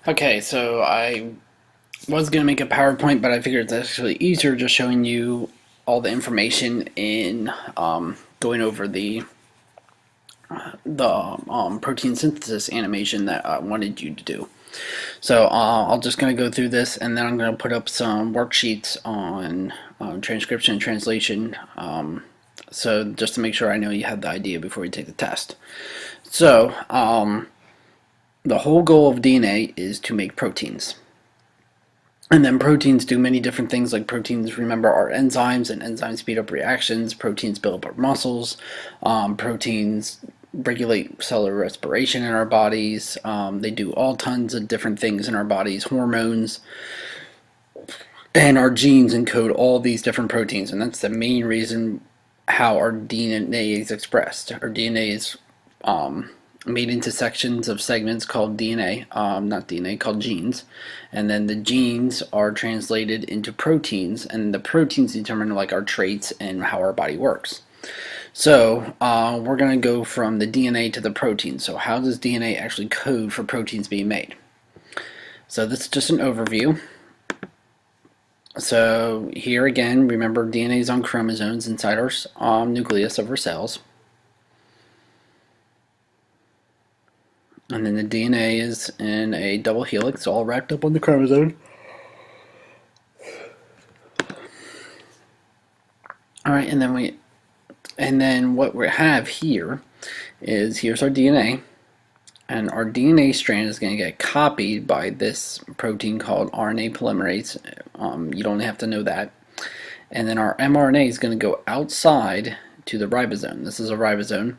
Okay, so I was going to make a PowerPoint, but I figured it's actually easier just showing you all the information in going over the protein synthesis animation that I wanted you to do. So I'm just going to go through this, and then I'm going to put up some worksheets on transcription and translation. So just to make sure I know you have the idea before you take the test. So the whole goal of DNA is to make proteins. And then proteins do many different things, like proteins, remember, are enzymes, and enzymes speed up reactions. Proteins build up our muscles. Proteins regulate cellular respiration in our bodies. They do all tons of different things in our bodies, hormones, and our genes encode all these different proteins. And that's the main reason how our DNA is expressed. Our DNA is made into sections of segments called DNA, not DNA, called genes. And then the genes are translated into proteins, and the proteins determine like our traits and how our body works. So we're going to go from the DNA to the protein. So how does DNA actually code for proteins being made? So this is just an overview. So here again, remember DNA is on chromosomes inside our nucleus of our cells. And then the DNA is in a double helix, all wrapped up on the chromosome. All right, and then what we have here is here's our DNA, and our DNA strand is going to get copied by this protein called RNA polymerase. You don't have to know that. And then our mRNA is going to go outside to the ribosome. This is a ribosome.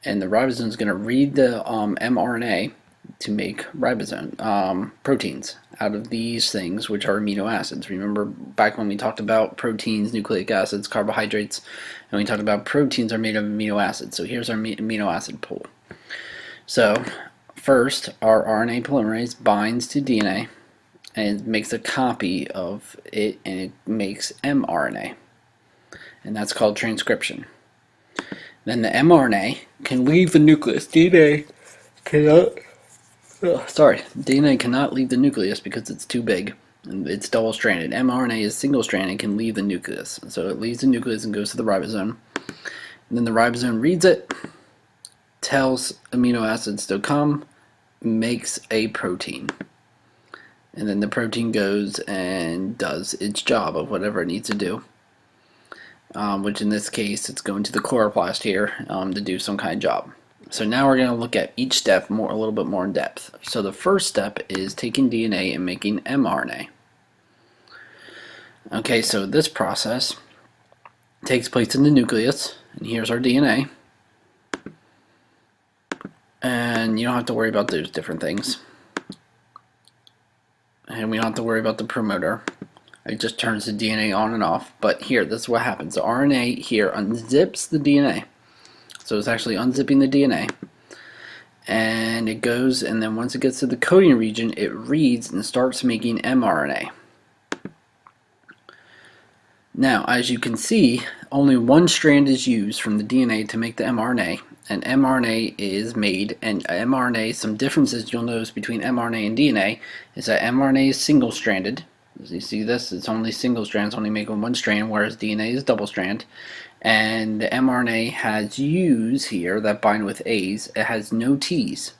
And the ribosome is going to read the mRNA to make ribosome proteins out of these things, which are amino acids. Remember back when we talked about proteins, nucleic acids, carbohydrates, and we talked about proteins are made of amino acids. So here's our amino acid pool. So first, our RNA polymerase binds to DNA and it makes a copy of it, and it makes mRNA, and that's called transcription. Then the mRNA can leave the nucleus. DNA cannot leave the nucleus because it's too big and it's double-stranded. mRNA is single-stranded and can leave the nucleus. So it leaves the nucleus and goes to the ribosome. And then the ribosome reads it, tells amino acids to come, makes a protein. And then the protein goes and does its job of whatever it needs to do. Which in this case, it's going to the chloroplast here to do some kind of job. So now we're going to look at each step a little bit more in depth. So the first step is taking DNA and making mRNA. Okay, so this process takes place in the nucleus, and here's our DNA. And you don't have to worry about those different things. And we don't have to worry about the promoter. It just turns the DNA on and off. But here, this is what happens. The RNA here unzips the DNA. So it's actually unzipping the DNA. And it goes, and then once it gets to the coding region, it reads and starts making mRNA. Now, as you can see, only one strand is used from the DNA to make the mRNA. And mRNA is made, and mRNA, some differences you'll notice between mRNA and DNA is that mRNA is single-stranded. As you see this, it's only single strands, only making one strand, whereas DNA is double strand. And the mRNA has U's here that bind with A's. It has no T's.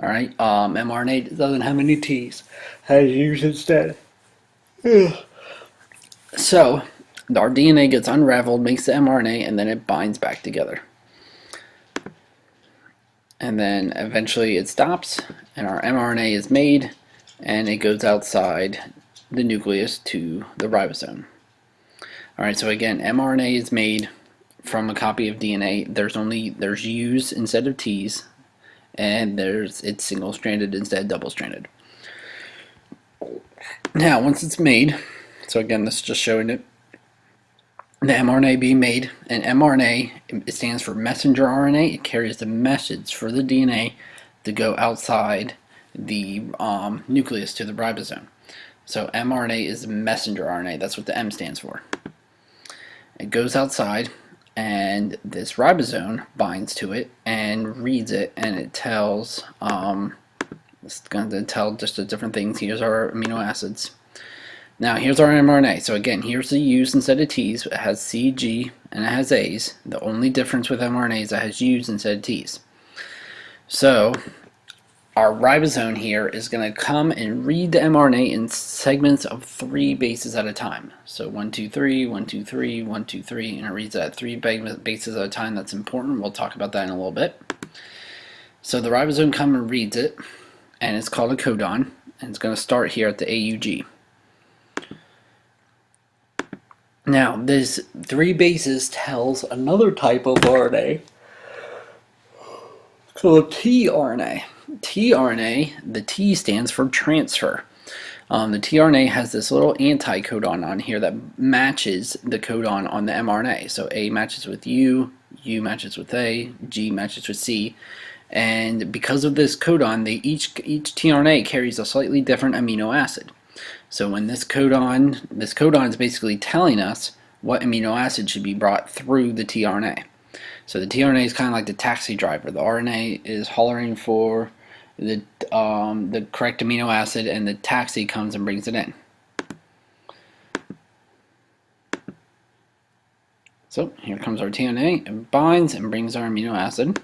Alright, mRNA doesn't have any T's. Has U's instead. So, our DNA gets unraveled, makes the mRNA, and then it binds back together. And then eventually it stops, and our mRNA is made, and it goes outside the nucleus to the ribosome. Alright, so again, mRNA is made from a copy of DNA. There's U's instead of T's, and it's single-stranded instead of double-stranded. Now, once it's made, so again, this is just showing it, the mRNA being made, and mRNA, it stands for messenger RNA. It carries the message for the DNA to go outside the nucleus to the ribosome. So mRNA is the messenger RNA. That's what the M stands for. It goes outside, and this ribosome binds to it and reads it, and it tells It's going to tell just the different things. Here's our amino acids. Now here's our mRNA. So again, here's the U's instead of T's. It has C, G, and it has A's. The only difference with mRNA is it has U's instead of T's. So our ribosome here is going to come and read the mRNA in segments of 3 bases at a time. So 1, 2, 3, 1, 2, 3, 1, 2, 3, and it reads at 3 bases at a time. That's important. We'll talk about that in a little bit. So the ribosome comes and reads it, and it's called a codon, and it's going to start here at the AUG. Now, this 3 bases tells another type of RNA called tRNA. tRNA, the T stands for transfer. The tRNA has this little anticodon on here that matches the codon on the mRNA. So A matches with U, U matches with A, G matches with C. And because of this codon, each tRNA carries a slightly different amino acid. So when this codon is basically telling us what amino acid should be brought through the tRNA. So the tRNA is kind of like the taxi driver. The RNA is hollering for the correct amino acid, and the taxi comes and brings it in. So here comes our tRNA. It binds and brings our amino acid.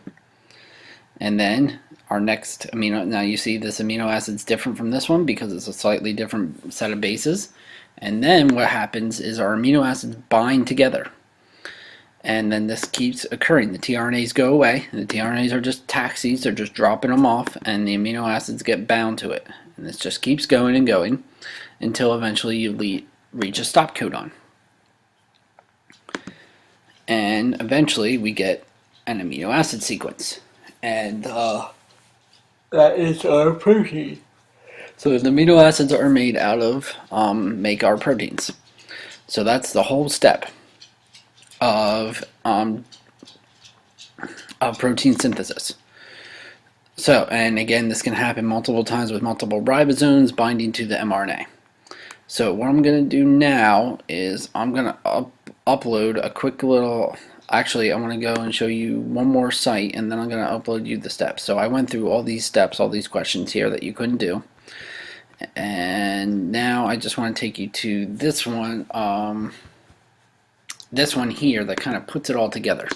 And then our next amino, now you see this amino acid is different from this one because it's a slightly different set of bases. And then what happens is our amino acids bind together. And then this keeps occurring. The tRNAs go away. The tRNAs are just taxis. They're just dropping them off, and the amino acids get bound to it. And this just keeps going and going until eventually you reach a stop codon. And eventually we get an amino acid sequence. And that is our protein. So the amino acids are made out of, make our proteins. So that's the whole step of protein synthesis. So, and again, this can happen multiple times with multiple ribosomes binding to the mRNA. So what I'm going to do now is I'm going to upload a quick little, actually I'm going to go and show you one more site, and then I'm going to upload you the steps. So I went through all these steps, all these questions here that you couldn't do. And now I just want to take you to this one here that kind of puts it all together.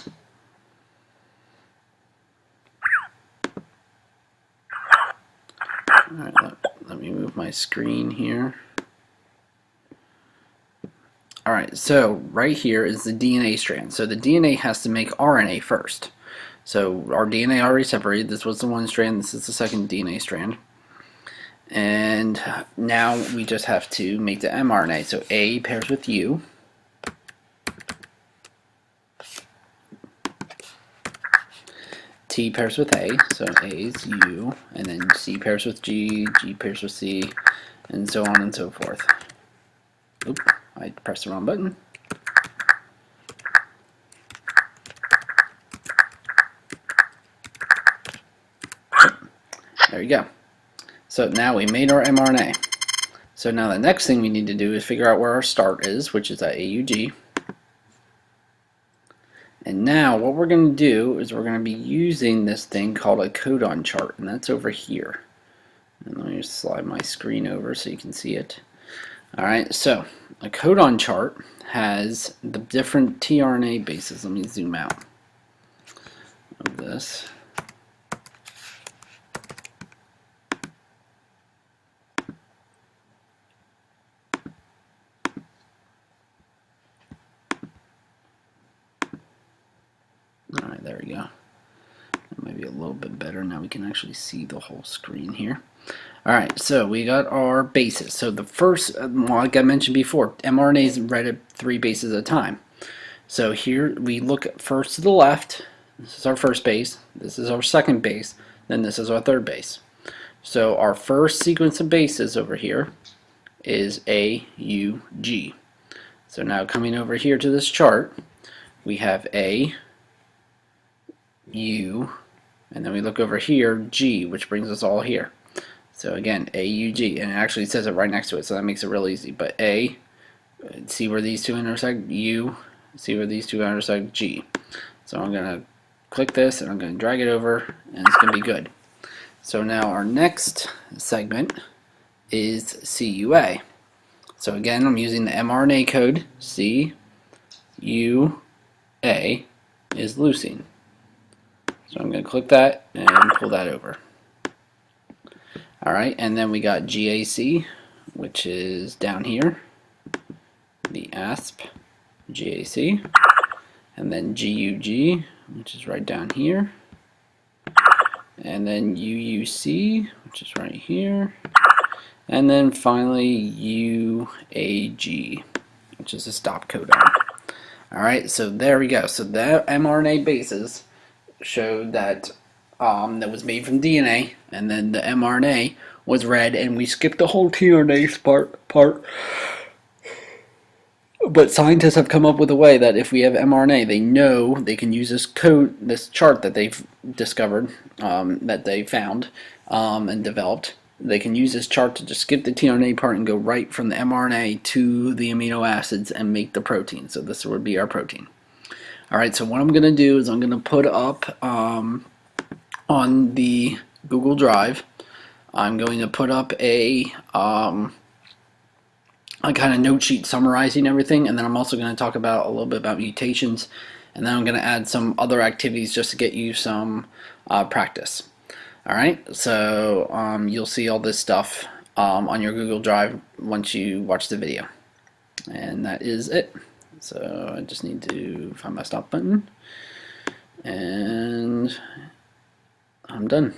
Alright, let me move my screen here. Alright, so right here is the DNA strand. So the DNA has to make RNA first. So our DNA already separated. This was the one strand, this is the second DNA strand. And now we just have to make the mRNA. So A pairs with U. T pairs with A, so A is U, and then C pairs with G, G pairs with C, and so on and so forth. Oop, I pressed the wrong button. There you go. So now we made our mRNA. So now the next thing we need to do is figure out where our start is, which is at AUG. And now what we're going to do is we're going to be using this thing called a codon chart, and that's over here. And let me just slide my screen over so you can see it. Alright, so a codon chart has the different tRNA bases. Let me zoom out of this. Alright, there we go. That might be a little bit better. Now we can actually see the whole screen here. Alright, so we got our bases. So the first, like I mentioned before, mRNA is read at 3 bases at a time. So here we look first to the left. This is our first base. This is our second base. Then this is our third base. So our first sequence of bases over here is AUG. So now coming over here to this chart, we have A, U, and then we look over here, G, which brings us all here. So again, AUG, and it actually says it right next to it, so that makes it real easy. But A, see where these two intersect, U, see where these two intersect, G. So I'm going to click this, and I'm going to drag it over, and it's going to be good. So now our next segment is CUA. So again, I'm using the mRNA code. CUA is leucine. So I'm going to click that and pull that over. Alright, and then we got GAC, which is down here. The ASP, GAC. And then GUG, which is right down here. And then UUC, which is right here. And then finally UAG, which is a stop codon. Alright, so there we go. So the mRNA bases showed that that was made from DNA, and then the mRNA was read, and we skipped the whole tRNA part. But scientists have come up with a way that if we have mRNA, they know they can use this code, this chart that they've discovered, that they found and developed. They can use this chart to just skip the tRNA part and go right from the mRNA to the amino acids and make the protein. So this would be our protein. Alright, so what I'm going to do is I'm going to put up on the Google Drive, I'm going to put up a kind of note sheet summarizing everything, and then I'm also going to talk about a little bit about mutations, and then I'm going to add some other activities just to get you some practice. Alright, so you'll see all this stuff on your Google Drive once you watch the video. And that is it. So I just need to find my stop button, and I'm done.